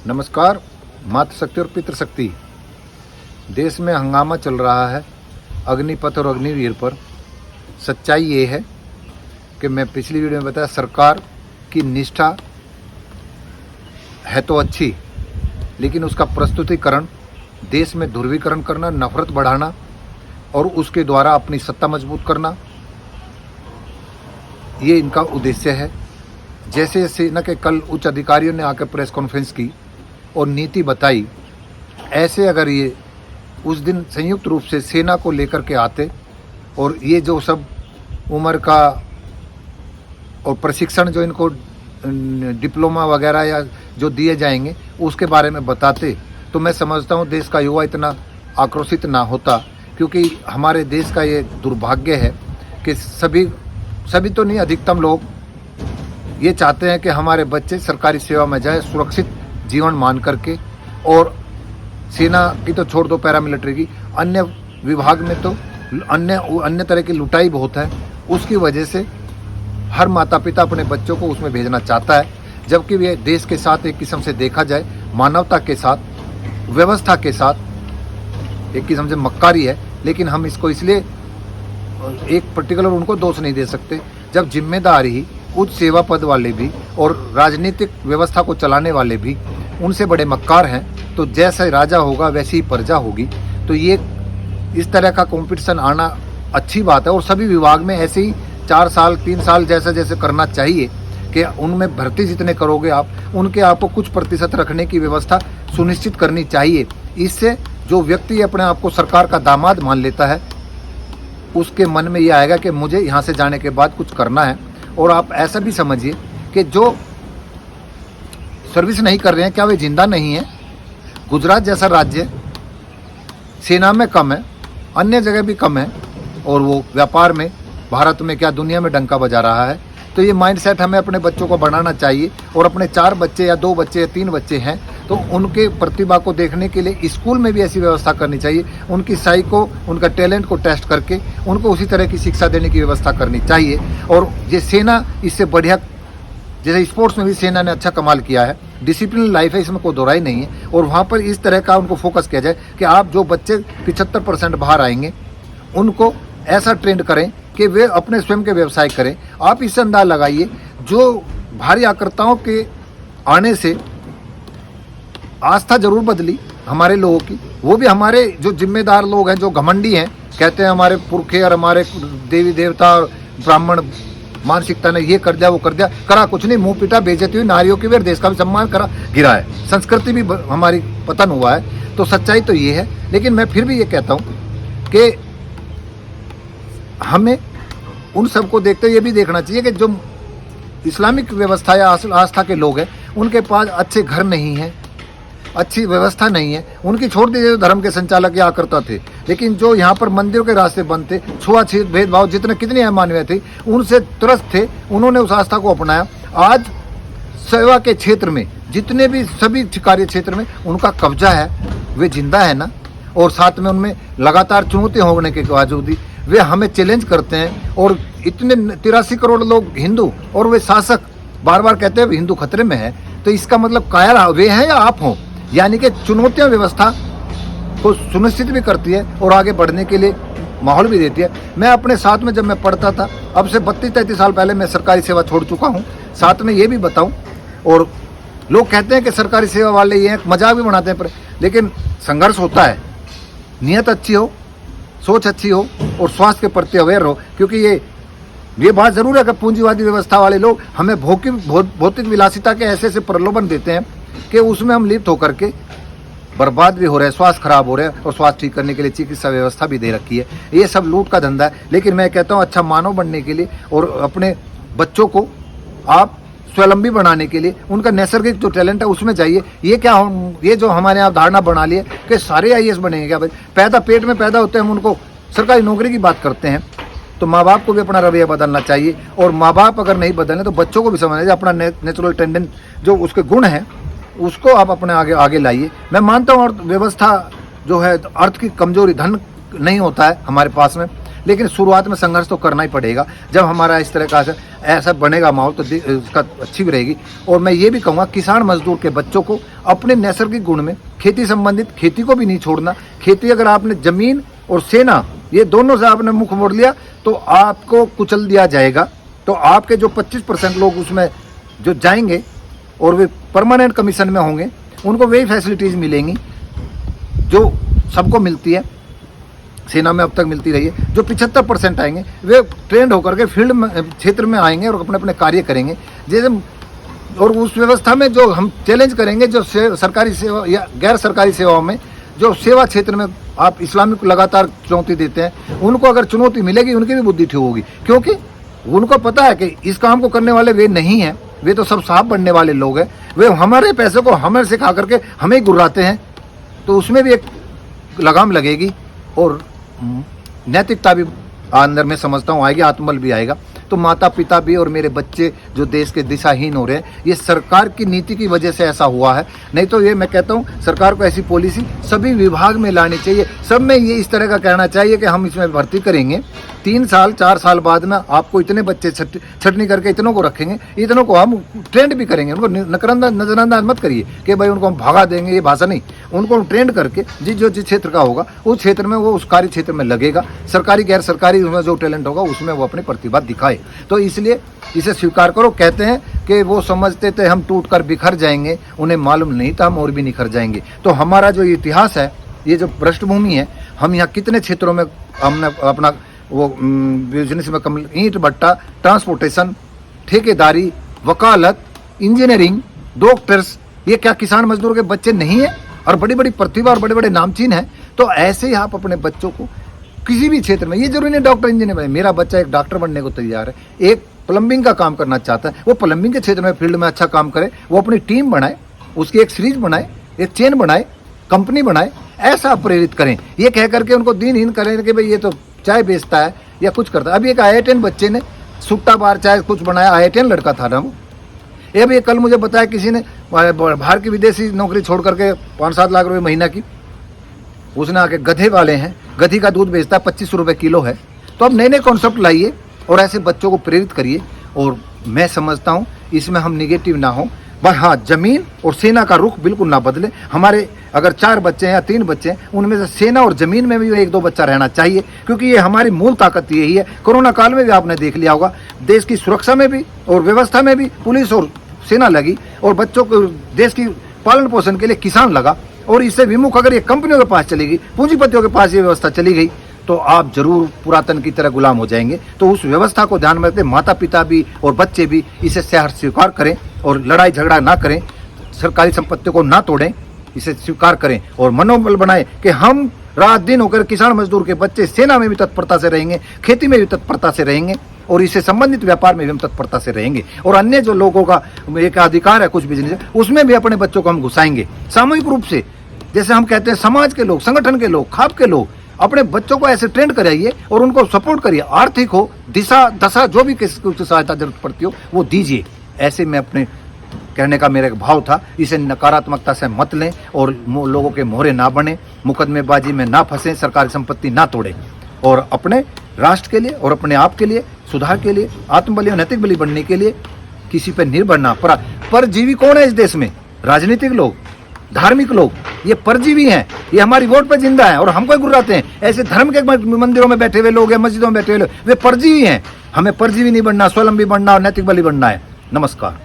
नमस्कार। मातृशक्ति और पितृशक्ति, देश में हंगामा चल रहा है अग्निपथ और अग्निवीर पर। सच्चाई ये है कि मैं पिछली वीडियो में बताया, सरकार की निष्ठा है तो अच्छी, लेकिन उसका प्रस्तुतिकरण देश में ध्रुवीकरण करना, नफरत बढ़ाना और उसके द्वारा अपनी सत्ता मजबूत करना, ये इनका उद्देश्य है। जैसे सेना के कल उच्च अधिकारियों ने आकर प्रेस कॉन्फ्रेंस की और नीति बताई, ऐसे अगर ये उस दिन संयुक्त रूप से सेना को लेकर के आते और ये जो सब उम्र का और प्रशिक्षण जो इनको डिप्लोमा वगैरह या जो दिए जाएंगे उसके बारे में बताते, तो मैं समझता हूँ देश का युवा इतना आक्रोशित ना होता। क्योंकि हमारे देश का ये दुर्भाग्य है कि सभी तो नहीं, अधिकतम लोग ये चाहते हैं कि हमारे बच्चे सरकारी सेवा में जाए, सुरक्षित जीवन मान करके। और सेना की तो छोड़ दो, पैरामिलिट्री की, अन्य विभाग में तो अन्य तरह की लुटाई बहुत है। उसकी वजह से हर माता पिता अपने बच्चों को उसमें भेजना चाहता है, जबकि ये देश के साथ एक किस्म से देखा जाए, मानवता के साथ, व्यवस्था के साथ एक किस्म से मक्कारी है। लेकिन हम इसको इसलिए एक पर्टिकुलर उनको दोष नहीं दे सकते, जब जिम्मेदार ही उच्च सेवा पद वाले भी और राजनीतिक व्यवस्था को चलाने वाले भी उनसे बड़े मक्कार हैं। तो जैसा राजा होगा वैसी ही प्रजा होगी। तो ये इस तरह का कंपटीशन आना अच्छी बात है, और सभी विभाग में ऐसे ही 4 साल 3 साल जैसा जैसे करना चाहिए कि उनमें भर्ती जितने करोगे आप, उनके आपको कुछ प्रतिशत रखने की व्यवस्था सुनिश्चित करनी चाहिए। इससे जो व्यक्ति अपने आप को सरकार का दामाद मान लेता है, उसके मन में ये आएगा कि मुझे यहाँ से जाने के बाद कुछ करना है। और आप ऐसा भी समझिए कि जो सर्विस नहीं कर रहे हैं, क्या वे जिंदा नहीं हैं? गुजरात जैसा राज्य सेना में कम है, अन्य जगह भी कम है, और वो व्यापार में, भारत में क्या दुनिया में डंका बजा रहा है। तो ये माइंडसेट हमें अपने बच्चों को बनाना चाहिए। और अपने 4 बच्चे या 2 बच्चे या 3 बच्चे हैं तो उनके प्रतिभा को देखने के लिए स्कूल में भी ऐसी व्यवस्था करनी चाहिए। उनकी साई को, उनका टैलेंट को टेस्ट करके उनको उसी तरह की शिक्षा देने की व्यवस्था करनी चाहिए। और ये सेना इससे बढ़िया, जैसे स्पोर्ट्स में भी सेना ने अच्छा कमाल किया है, डिसिप्लिन लाइफ है, इसमें कोई दोहराई नहीं है। और वहाँ पर इस तरह का उनको फोकस किया जाए कि आप जो बच्चे 75% बाहर आएंगे उनको ऐसा ट्रेंड करें कि वे अपने स्वयं के व्यवसाय करें। आप इससे अंदाज लगाइए, जो भारी आक्रताओं के आने से आस्था जरूर बदली हमारे लोगों की, वो भी हमारे जो जिम्मेदार लोग हैं, जो घमंडी हैं, कहते हैं हमारे पुरखे और हमारे देवी देवता और ब्राह्मण मानसिकता ने ये कर दिया वो कर दिया, करा कुछ नहीं, मुंह पिटा, बेइज्जती हुई नारियों की भी, देश का भी सम्मान करा, गिरा है, संस्कृति भी हमारी पतन हुआ है। तो सच्चाई तो ये है। लेकिन मैं फिर भी ये कहता हूँ कि हमें उन सबको देखते ये भी देखना चाहिए कि जो इस्लामिक व्यवस्था या आस्था के लोग हैं, उनके पास अच्छे घर नहीं है, अच्छी व्यवस्था नहीं है। उनकी छोड़ दीजिए जो धर्म के संचालक या करता थे, लेकिन जो यहाँ पर मंदिरों के रास्ते बंद थे, छुआछूत भेदभाव कितनी अमानवीय थी, उनसे त्रस्त थे, उन्होंने उस आस्था को अपनाया। आज सेवा के क्षेत्र में जितने भी सभी कार्य क्षेत्र में उनका कब्जा है, वे जिंदा है ना। और साथ में उनमें लगातार चुनौतियाँ होने के बावजूद भी वे हमें चैलेंज करते हैं। और इतने 83 करोड़ लोग हिंदू, और वे शासक बार बार कहते हैं हिंदू खतरे में है। तो इसका मतलब कायर वे हैं या आप हों? यानी कि चुनौतियां व्यवस्था को सुनिश्चित भी करती है और आगे बढ़ने के लिए माहौल भी देती है। मैं अपने साथ में जब मैं पढ़ता था, अब से 32-33 साल पहले मैं सरकारी सेवा छोड़ चुका हूँ। साथ में ये भी बताऊँ, और लोग कहते हैं कि सरकारी सेवा वाले ये मजाक भी बनाते हैं, पर लेकिन संघर्ष होता है। नीयत अच्छी हो, सोच अच्छी हो और स्वास्थ्य के प्रति अवेयर हो। क्योंकि ये बात जरूर है कि पूंजीवादी व्यवस्था वाले लोग हमें भौतिक विलासिता के ऐसे प्रलोभन देते हैं कि उसमें हम लिप्त होकर के बर्बाद भी हो रहे हैं, स्वास्थ्य खराब हो रहे हैं, और स्वास्थ्य ठीक करने के लिए चिकित्सा व्यवस्था भी दे रखी है। ये सब लूट का धंधा है। लेकिन मैं कहता हूँ अच्छा मानव बनने के लिए और अपने बच्चों को आप स्वावलंबी बनाने के लिए उनका नैसर्गिक जो टैलेंट है उसमें जाइए। ये जो हमारे यहाँ धारणा बना ली है कि सारे IAS बनेंगे, क्या भाई पेट में पैदा होते हैं हम उनको सरकारी नौकरी की बात करते हैं। तो माँ बाप को भी अपना रवैया बदलना चाहिए। और माँ बाप अगर नहीं बदलें तो बच्चों को भी समझना चाहिए, अपना नेचुरल टेंडेंट जो उसके गुण हैं उसको आप अपने आगे लाइए। मैं मानता हूँ व्यवस्था जो है, अर्थ की कमजोरी, धन नहीं होता है हमारे पास में, लेकिन शुरुआत में संघर्ष तो करना ही पड़ेगा। जब हमारा इस तरह का ऐसा बनेगा माहौल तो उसका अच्छी भी रहेगी। और मैं ये भी कहूँगा किसान मजदूर के बच्चों को अपने नैसर्गिक गुण में खेती संबंधित, खेती को भी नहीं छोड़ना। खेती अगर आपने जमीन और सेना ये दोनों से आपने मुख मोड़ लिया तो आपको कुचल दिया जाएगा। तो आपके जो 25% लोग उसमें जो जाएंगे और वे परमानेंट कमीशन में होंगे, उनको वही फैसिलिटीज़ मिलेंगी जो सबको मिलती है, सेना में अब तक मिलती रही है। जो 75% आएंगे वे ट्रेंड होकर के फील्ड में क्षेत्र में आएंगे और अपने अपने कार्य करेंगे। जैसे और उस व्यवस्था में जो हम चैलेंज करेंगे, जो सरकारी सेवा या गैर सरकारी सेवाओं में जो सेवा क्षेत्र में आप इस्लामिक लगातार चुनौती देते हैं, उनको अगर चुनौती मिलेगी उनकी भी बुद्धि ठीक होगी, क्योंकि उनको पता है कि इस काम को करने वाले वे नहीं हैं, वे तो सब साफ बनने वाले लोग हैं। वे हमारे पैसे को हमें से खा करके हमें ही गुर्राते हैं। तो उसमें भी एक लगाम लगेगी और नैतिकता भी अंदर में समझता हूँ आएगी, आत्मबल भी आएगा। तो माता पिता भी और मेरे बच्चे जो देश के दिशाहीन हो रहे हैं, ये सरकार की नीति की वजह से ऐसा हुआ है। नहीं तो ये मैं कहता हूँ सरकार को ऐसी पॉलिसी सभी विभाग में लानी चाहिए। सब में ये इस तरह का कहना चाहिए कि हम इसमें भर्ती करेंगे, 3 साल 4 साल बाद में आपको इतने बच्चे छटनी करके इतनों को रखेंगे, इतनों को हम ट्रेंड भी करेंगे। उनको नजरअंदाज मत करिए कि भाई उनको हम भगा देंगे, ये भाषा नहीं। उनको ट्रेंड करके जिस क्षेत्र का होगा उस क्षेत्र में वो उस कार्य क्षेत्र में लगेगा। सरकारी गैर सरकारी उसमें जो टैलेंट होगा उसमें वो अपनी प्रतिभा दिखाए। तो इसलिए इसे स्वीकार करो। कहते हैं कि वो समझते थे हम टूट कर बिखर जाएंगे, उन्हें मालूम नहीं था हम और भी निखर जाएंगे। तो हमारा जो इतिहास है, ये जो पृष्ठभूमि है, हम यहाँ कितने क्षेत्रों में हमने अपना वो बिजनेस में ईंट भट्टा, ट्रांसपोर्टेशन, ठेकेदारी, वकालत, इंजीनियरिंग, डॉक्टर्स, ये क्या किसान मजदूर के बच्चे नहीं है? और बड़ी बड़ी प्रतिभा और बड़े बड़े नामचीन हैं। तो ऐसे ही आप अपने बच्चों को किसी भी क्षेत्र में, ये जरूरी नहीं डॉक्टर इंजीनियर बने, मेरा बच्चा एक डॉक्टर बनने को तैयार है, एक प्लम्बिंग का काम करना चाहता है, वो प्लम्बिंग के क्षेत्र में फील्ड में अच्छा काम करे, वो अपनी टीम बनाए, उसकी एक सीरीज बनाए, एक चेन बनाए, कंपनी बनाए, ऐसा प्रेरित करें। ये कह करके उनको दीनहीन करें कि भाई ये तो चाय बेचता है या कुछ करता है। अभी एक IITN बच्चे ने सुट्टा बार चाय कुछ बनाया, IITN लड़का था ना वो। ये भी कल मुझे बताया किसी ने बाहर की विदेशी नौकरी छोड़ करके 5-7 लाख रुपए महीना की, उसने आके गधे वाले हैं, गधी का दूध बेचता है, 25 रुपये किलो है। तो अब नए नए कॉन्सेप्ट लाइए और ऐसे बच्चों को प्रेरित करिए। और मैं समझता हूँ इसमें हम निगेटिव ना हो, बस हाँ जमीन और सेना का रुख बिल्कुल ना बदले। हमारे अगर 4 बच्चे हैं या 3 बच्चे हैं, उनमें से सेना और जमीन में भी 1-2 बच्चा रहना चाहिए, क्योंकि ये हमारी मूल ताकत यही है। कोरोना काल में भी आपने देख लिया होगा, देश की सुरक्षा में भी और व्यवस्था में भी पुलिस और सेना लगी, और बच्चों को देश की पालन पोषण के लिए किसान लगा। और इससे विमुख अगर ये कंपनियों के पास चली गई, पूंजीपतियों के पास ये व्यवस्था चली गई, तो आप जरूर पुरातन की तरह गुलाम हो जाएंगे। तो उस व्यवस्था को ध्यान में रखते माता पिता भी और बच्चे भी इसे स्वीकार करें और लड़ाई झगड़ा ना करें, सरकारी संपत्ति को ना तोड़ें, इसे स्वीकार करें और मनोबल बनाएं कि हम रात दिन होकर किसान मजदूर के बच्चे सेना में भी तत्परता से रहेंगे, खेती में भी तत्परता से रहेंगे, और इससे संबंधित व्यापार में भी हम तत्परता से रहेंगे। और अन्य जो लोगों का एक अधिकार है कुछ बिजनेस, उसमें भी अपने बच्चों को हम घुसाएंगे सामूहिक रूप से। जैसे हम कहते हैं समाज के लोग, संगठन के लोग, खाप के लोग, अपने बच्चों को ऐसे ट्रेंड कराइए और उनको सपोर्ट करिए। आर्थिक हो, दिशा दशा जो भी किसी सहायता जरूरत पड़ती हो वो दीजिए। ऐसे में अपने कहने का मेरा एक भाव था। इसे नकारात्मकता से मत लें और लोगों के मोहरे ना बने, मुकदमेबाजी में ना फंसें, सरकारी संपत्ति ना तोड़ें, और अपने राष्ट्र के लिए और अपने आप के लिए, सुधार के लिए, आत्मबली और नैतिक बली बनने के लिए किसी पर निर्भर ना। परजीवी कौन है इस देश में? राजनीतिक लोग, धार्मिक लोग, ये परजीवी हैं। ये हमारी वोट पर जिंदा है और हमको गुर्राते हैं। ऐसे धर्म के मंदिरों में बैठे हुए लोग या मस्जिदों में बैठे हुए लोग, वे परजीवी हैं। हमें परजीवी नहीं बनना, स्वावलंबी बनना और नैतिक बली बनना है। नमस्कार।